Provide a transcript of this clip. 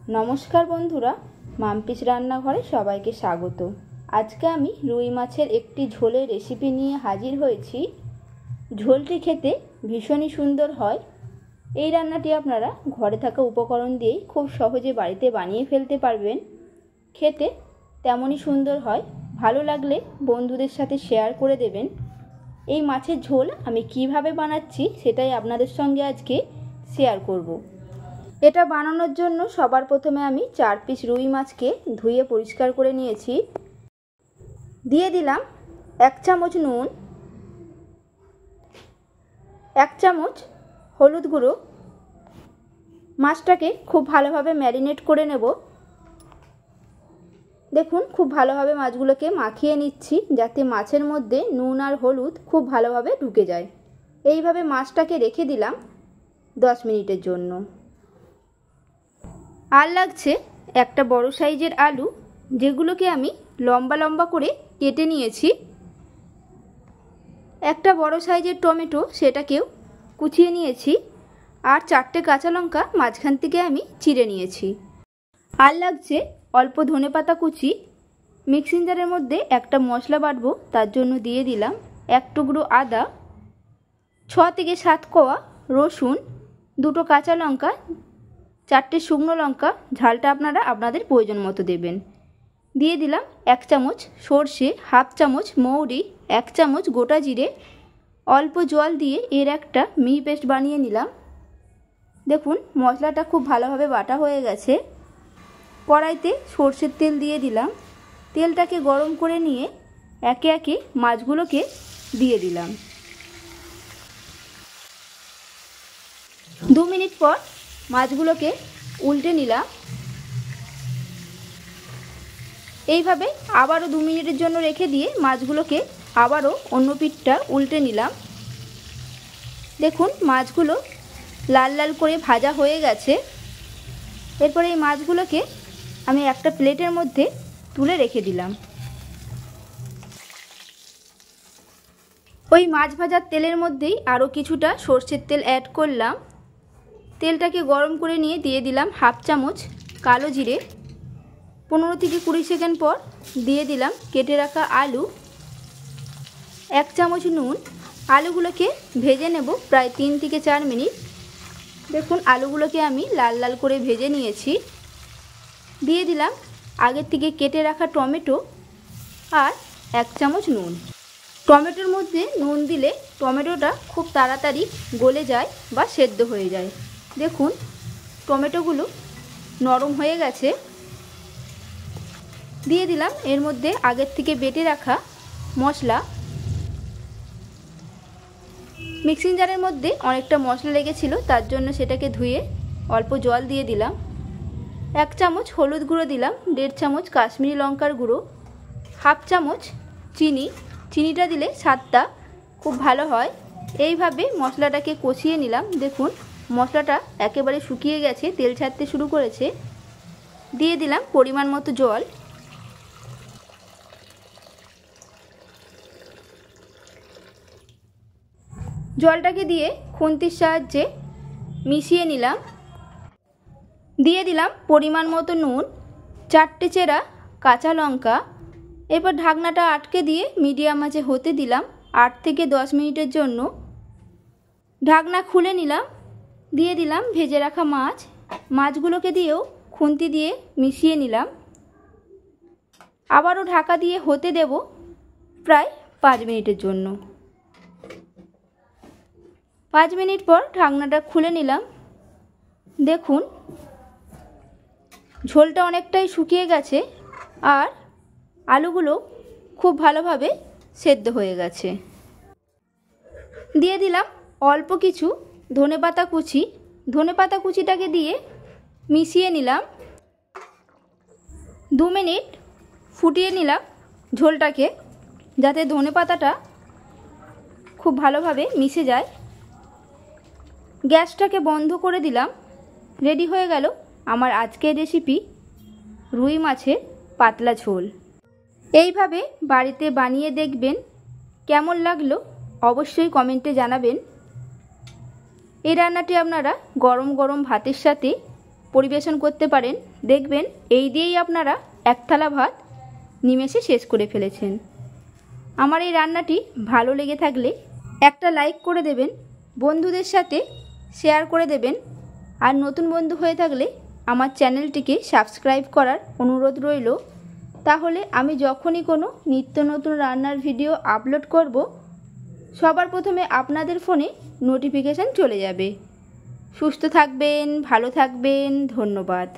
নমস্কার বন্ধুরা, মাম্পিস রান্নাঘরে সবাইকে স্বাগত। আজকে আমি রুই মাছের একটি ঝোলের রেসিপি নিয়ে হাজির হয়েছি। ঝোলটি খেতে ভীষণই সুন্দর হয়। এই রান্নাটি আপনারা ঘরে থাকা উপকরণ দিয়েই খুব সহজে বাড়িতে বানিয়ে ফেলতে পারবেন। খেতে তেমনই সুন্দর হয়। ভালো লাগলে বন্ধুদের সাথে শেয়ার করে দেবেন। এই মাছের ঝোল আমি কিভাবে বানাচ্ছি সেটাই আপনাদের সঙ্গে আজকে শেয়ার করব। এটা বানানোর জন্য সবার প্রথমে আমি 4 পিস রুই মাছকে ধুয়ে পরিষ্কার করে নিয়েছি। দিয়ে দিলাম 1 চামচ নুন, 1 চামচ হলুদ গুঁড়ো। মাছটাকে খুব ভালোভাবে ম্যারিনেট করে নেব। দেখুন, খুব ভালোভাবে মাছগুলোকে মাখিয়ে নিচ্ছি যাতে মাছের মধ্যে নুন আর হলুদ খুব ভালোভাবে ঢুকে যায়। এইভাবে মাছটাকে রেখে দিলাম 10 মিনিটের জন্য। আর লাগছে একটা বড় সাইজের আলু, যেগুলোকে আমি লম্বা লম্বা করে কেটে নিয়েছি। একটা বড় সাইজের টমেটো, সেটাকেও কুচিয়ে নিয়েছি। আর 4টে কাঁচা লঙ্কা মাঝখান থেকে আমি চিড়ে নিয়েছি। আর লাগছে অল্প ধনেপাতা কুচি। মিক্সিং জারের মধ্যে একটা মশলা বাটবো, তার জন্য দিয়ে দিলাম 1 টুকরো আদা, 6 থেকে 7 কোয়া রসুন, 2টো কাঁচা লঙ্কা, 4টে শুকনো লঙ্কা। ঝালটা আপনারা আপনাদের প্রয়োজন মতো দেবেন। দিয়ে দিলাম 1 চামচ সর্ষে, 1/2 চামচ মৌরি, 1 চামচ গোটা জিরে। অল্প জল দিয়ে এর একটা মিহি পেস্ট বানিয়ে নিলাম। দেখুন, মশলাটা খুব ভালোভাবে বাটা হয়ে গেছে। কড়াইতে সর্ষের তেল দিয়ে দিলাম। তেলটাকে গরম করে নিয়ে একে একে মাছগুলোকে দিয়ে দিলাম। 2 মিনিট পর মাছগুলোকে উল্টে নিলাম। এইভাবে আবারও 2 মিনিটের জন্য রেখে দিয়ে মাছগুলোকে আবারও অন্য পিঠটা উল্টে নিলাম। দেখুন, মাছগুলো লাল লাল করে ভাজা হয়ে গেছে। এরপরে এই মাছগুলোকে আমি একটা প্লেটের মধ্যে তুলে রেখে দিলাম। ওই মাছ ভাজার তেলের মধ্যেই আরও কিছুটা সর্ষের তেল অ্যাড করলাম। তেলটাকে গরম করে নিয়ে দিয়ে দিলাম 1/2 চামচ কালো জিরে। 15 থেকে 20 সেকেন্ড পর দিয়ে দিলাম কেটে রাখা আলু, 1 চামচ নুন। আলুগুলোকে ভেজে নেব প্রায় 3 থেকে 4 মিনিট। দেখুন, আলুগুলোকে আমি লাল লাল করে ভেজে নিয়েছি। দিয়ে দিলাম আগের থেকে কেটে রাখা টমেটো আর 1 চামচ নুন। টমেটোর মধ্যে নুন দিলে টমেটোটা খুব তাড়াতাড়ি গলে যায় বা সেদ্ধ হয়ে যায়। দেখুন, টমেটোগুলো নরম হয়ে গেছে। দিয়ে দিলাম এর মধ্যে আগের থেকে বেটে রাখা মশলা। মিক্সিং জারের মধ্যে অনেকটা মশলা লেগেছিল, তার জন্য সেটাকে ধুয়ে অল্প জল দিয়ে দিলাম। 1 চামচ হলুদ গুঁড়ো দিলাম, 1.5 চামচ কাশ্মীরি লঙ্কার গুঁড়ো, 1/2 চামচ চিনি। চিনিটা দিলে স্বাদটা খুব ভালো হয়। এইভাবে মশলাটাকে কষিয়ে নিলাম। দেখুন, মশলাটা একেবারে শুকিয়ে গেছে, তেল ছাড়তে শুরু করেছে। দিয়ে দিলাম পরিমাণ মতো জল। জলটাকে দিয়ে খুন্তির সাহায্যে মিশিয়ে নিলাম। দিয়ে দিলাম পরিমাণ মতো নুন, 4টে চেরা কাঁচা লঙ্কা। এরপর ঢাকনাটা আটকে দিয়ে মিডিয়াম আঁচে হতে দিলাম 8 থেকে 10 মিনিটের জন্য। ঢাকনা খুলে নিলাম। দিয়ে দিলাম ভেজে রাখা মাছ। মাছগুলোকে দিয়েও খুন্তি দিয়ে মিশিয়ে নিলাম। আবারও ঢাকা দিয়ে হতে দেব প্রায় 5 মিনিটের জন্য। 5 মিনিট পর ঢাকনাটা খুলে নিলাম। দেখুন, ঝোলটা অনেকটাই শুকিয়ে গেছে আর আলুগুলো খুব ভালোভাবে সেদ্ধ হয়ে গেছে। দিয়ে দিলাম অল্প কিছু ধনেপাতা কুচি। ধনেপাতা কুচিটাকে দিয়ে মিশিয়ে নিলাম। 2 মিনিট ফুটিয়ে নিলাম ঝোলটাকে, যাতে ধনেপাতাটা খুব ভালোভাবে মিশে যায়। গ্যাসটাকে বন্ধ করে দিলাম। রেডি হয়ে গেল আমার আজকের রেসিপি রুই মাছের পাতলা ঝোল। এইভাবে বাড়িতে বানিয়ে দেখবেন। কেমন লাগলো অবশ্যই কমেন্টে জানাবেন। এই রান্নাটি আপনারা গরম গরম ভাতের সাথে পরিবেশন করতে পারেন। দেখবেন এই দিয়েই আপনারা এক থালা ভাত নিমেষে শেষ করে ফেলেছেন। আমার এই রান্নাটি ভালো লেগে থাকলে একটা লাইক করে দেবেন, বন্ধুদের সাথে শেয়ার করে দেবেন, আর নতুন বন্ধু হয়ে থাকলে আমার চ্যানেলটিকে সাবস্ক্রাইব করার অনুরোধ রইল। তাহলে আমি যখনই কোনো নিত্য নতুন রান্নার ভিডিও আপলোড করব, সবার প্রথমে আপনাদের ফোনে নোটিফিকেশান চলে যাবে। সুস্থ থাকবেন, ভালো থাকবেন, ধন্যবাদ।